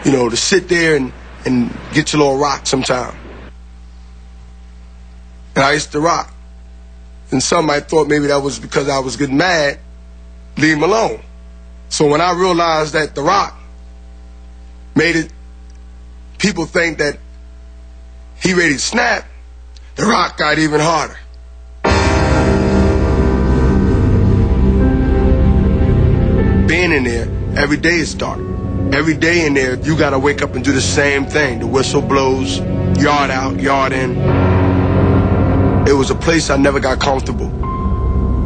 you know, to sit there and get your little rock sometime. And I used to rock. And some might thought maybe that was because I was getting mad, leave him alone. So when I realized that the rock made it, people think that he ready to snap, the rock got even harder. Being in there, every day is dark. Every day in there, you gotta wake up and do the same thing. The whistle blows, yard out, yard in. It was a place I never got comfortable.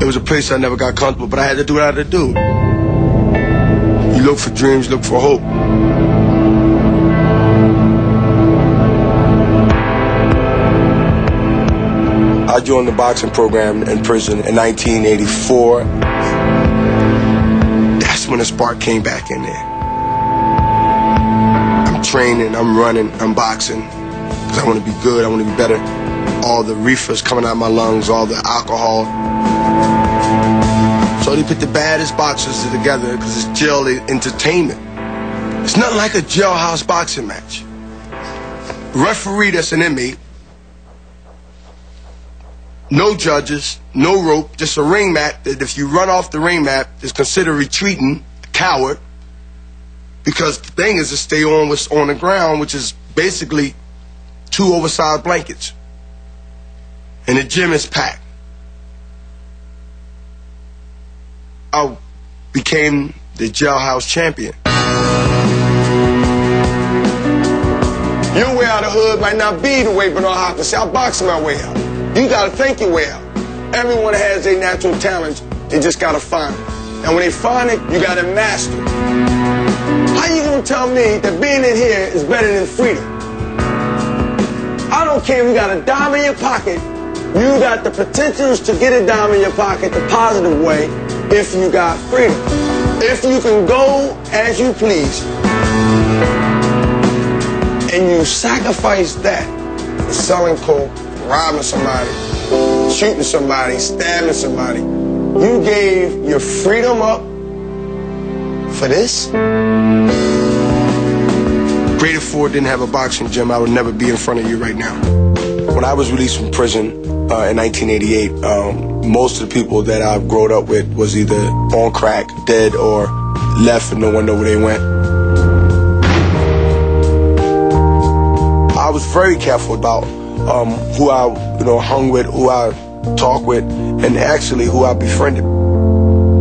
It was a place I never got comfortable, but I had to do what I had to do. You look for dreams, look for hope. I joined the boxing program in prison in 1984. That's when the spark came back in there. I'm training, I'm running, I'm boxing, because I want to be good, I want to be better. All the reefers coming out of my lungs, all the alcohol. So they put the baddest boxers together because it's jail entertainment. It's nothing like a jailhouse boxing match. Referee that's an inmate, no judges, no rope, just a ring mat that if you run off the ring mat is considered retreating, a coward, because the thing is to stay on what's on the ground, which is basically 2 oversized blankets. And the gym is packed. I became the jailhouse champion. Your way out of the hood might not be the way Bernard Hopkins said, I'll box my way out. You gotta think your way out. Everyone has their natural talents, they just gotta find it. And when they find it, you gotta master it. How you gonna tell me that being in here is better than freedom? I don't care if you got a dime in your pocket, you got the potentials to get a dime in your pocket the positive way if you got freedom. If you can go as you please and you sacrifice that, selling coke, robbing somebody, shooting somebody, stabbing somebody, you gave your freedom up for this? Greater Ford didn't have a boxing gym, I would never be in front of you right now. When I was released from prison in 1988, most of the people that I've grown up with was either on crack, dead, or left and no one knew where they went. I was very careful about who I hung with, who I talked with, and actually who I befriended.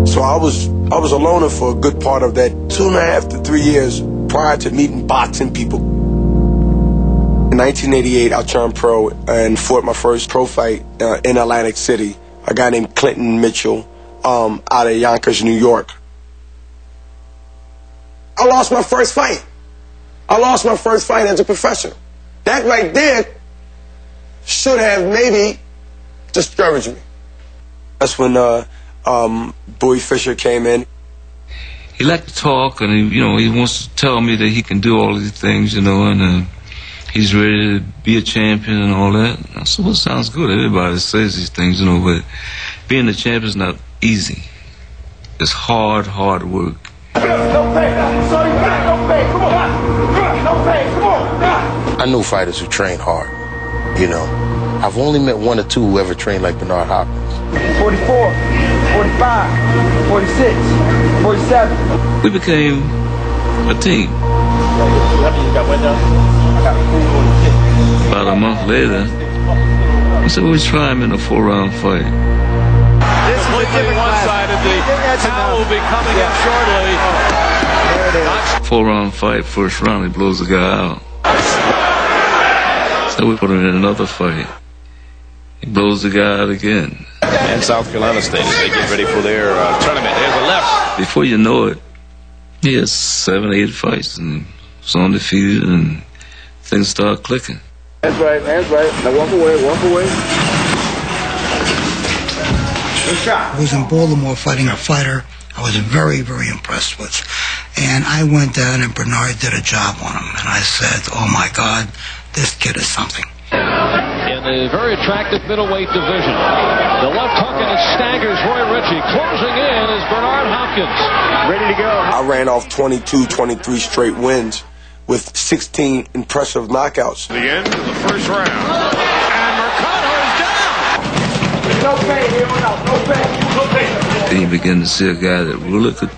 So I was a loner for a good part of that 2.5 to 3 years prior to meeting boxing people. In 1988, I turned pro and fought my first pro fight in Atlantic City. A guy named Clinton Mitchell out of Yonkers, New York. I lost my first fight. I lost my first fight as a professional. That right there should have maybe discouraged me. That's when Bowie Fischer came in. He liked to talk, and he wants to tell me that he can do all these things, and he's ready to be a champion and all that. I said, well, sounds good. Everybody says these things, but being a champion is not easy. It's hard work. I knew fighters who train hard, I've only met 1 or 2 who ever trained like Bernard Hopkins. 44, 45, 46, 47. We became a team. About a month later, I said, we'll try him in a 4-round fight. This is a different one-sided. The towel will be coming in shortly. There it is. 4-round fight, first round, he blows the guy out. So we put him in another fight. He blows the guy out again. And South Carolina State as they get ready for their tournament. There's a left. Before you know it, he has 7, 8 fights and was undefeated, and things start clicking. That's right. Now walk away. I was in Baltimore fighting a fighter I was very, very impressed with. And I went down and Bernard did a job on him. And I said, oh my God, this kid is something. In the very attractive middleweight division, the left hook and it staggers Roy Ritchie. Closing in is Bernard Hopkins. Ready to go. I ran off 22, 23 straight wins with 16 impressive knockouts. The end of the first round. And Mercado is down. No pain, here on out. No pain. No pain. Then you begin to see a guy that really could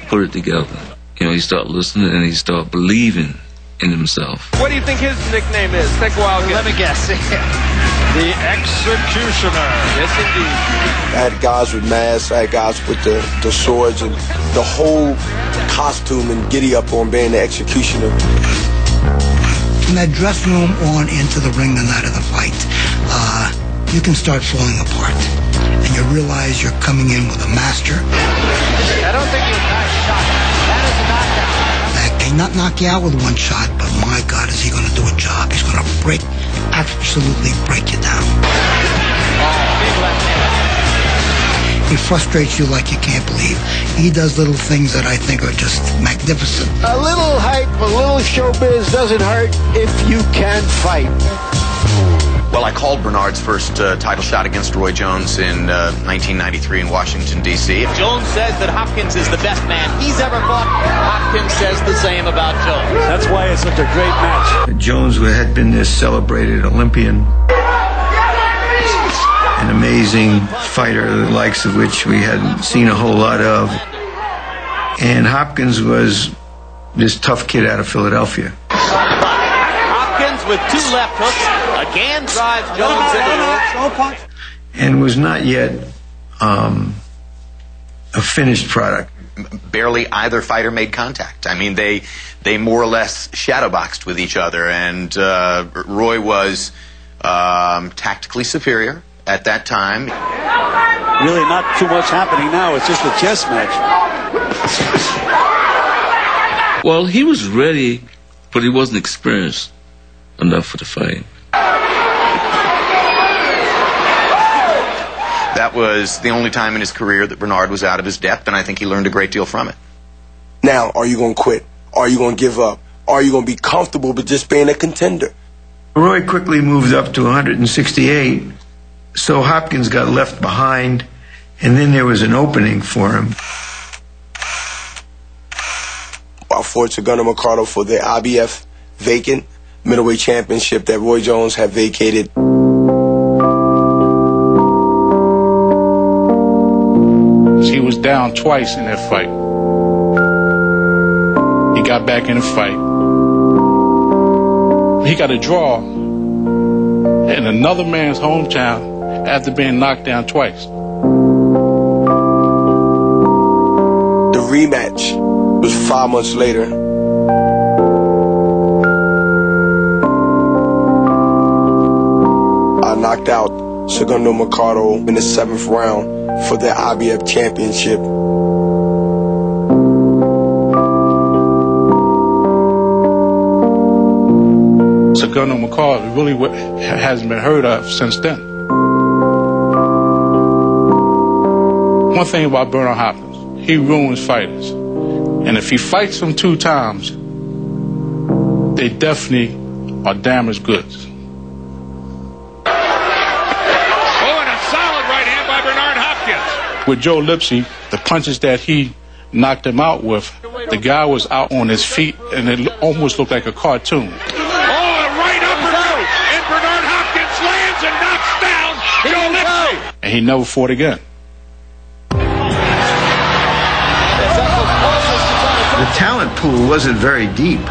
put it together. You know, he start listening and he start believing in himself. What do you think his nickname is? Take a while. Let me guess. The Executioner. Yes, indeed. I had guys with masks, I had guys with the swords, and the whole costume and giddy up on being the Executioner. From that dressing room on into the ring the night of the fight, you can start falling apart. And you realize you're coming in with a master. I don't think he was not shot. That is a knockdown. That may not knock you out with one shot, but my God, is he going to do a job. He's going to absolutely break you down. Big left hand. He frustrates you like you can't believe. He does little things that I think are just magnificent. A little hype, a little showbiz doesn't hurt if you can fight. Well, I called Bernard's first title shot against Roy Jones in 1993 in Washington, D.C. Jones says that Hopkins is the best man he's ever fought. Hopkins says the same about Jones. That's why it's such a great match. Jones had been this celebrated Olympian, an amazing fighter, the likes of which we hadn't seen a whole lot of. And Hopkins was this tough kid out of Philadelphia. Hopkins with two left hooks again drives Jones into the ring. And was not yet a finished product. Barely either fighter made contact. I mean, they more or less shadowboxed with each other, and Roy was tactically superior at that time. Really not too much happening now. It's just a chess match. Well, he was ready, but he wasn't experienced enough for the fight. That was the only time in his career that Bernard was out of his depth, and I think he learned a great deal from it. Now, are you going to quit? Are you going to give up? Are you going to be comfortable with just being a contender? Roy quickly moved up to 168, so Hopkins got left behind, and then there was an opening for him. I fought Segundo Mercado for the IBF vacant middleweight championship that Roy Jones had vacated. He was down twice in that fight. He got back in the fight. He got a draw in another man's hometown after being knocked down twice. The rematch was 5 months later. I knocked out Segundo Mercado in the 7th round for the IBF championship. Segundo Mercado really hasn't been heard of since then. One thing about Bernard Hopkins, he ruins fighters. And if he fights them 2 times, they definitely are damaged goods. With Joe Lipsy, the punches that he knocked him out with, the guy was out on his feet, and it almost looked like a cartoon. Oh, a right uppercut, and Bernard Hopkins lands and knocks down Joe Lipsy. And he never fought again. The talent pool wasn't very deep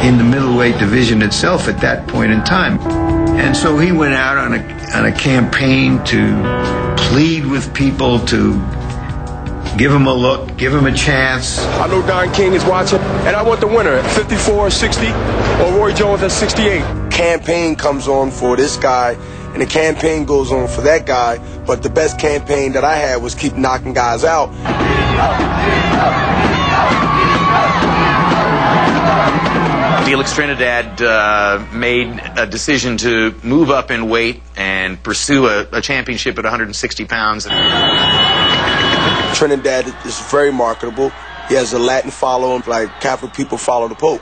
in the middleweight division itself at that point in time. And so he went out on a campaign to plead with people to give him a look, give him a chance. I know Don King is watching, and I want the winner at 54, 60, or Roy Jones at 68. Campaign comes on for this guy, and the campaign goes on for that guy, but the best campaign that I had was keep knocking guys out. Felix Trinidad made a decision to move up in weight and pursue a championship at 160 pounds. Trinidad is very marketable. He has a Latin following, like Catholic people follow the Pope.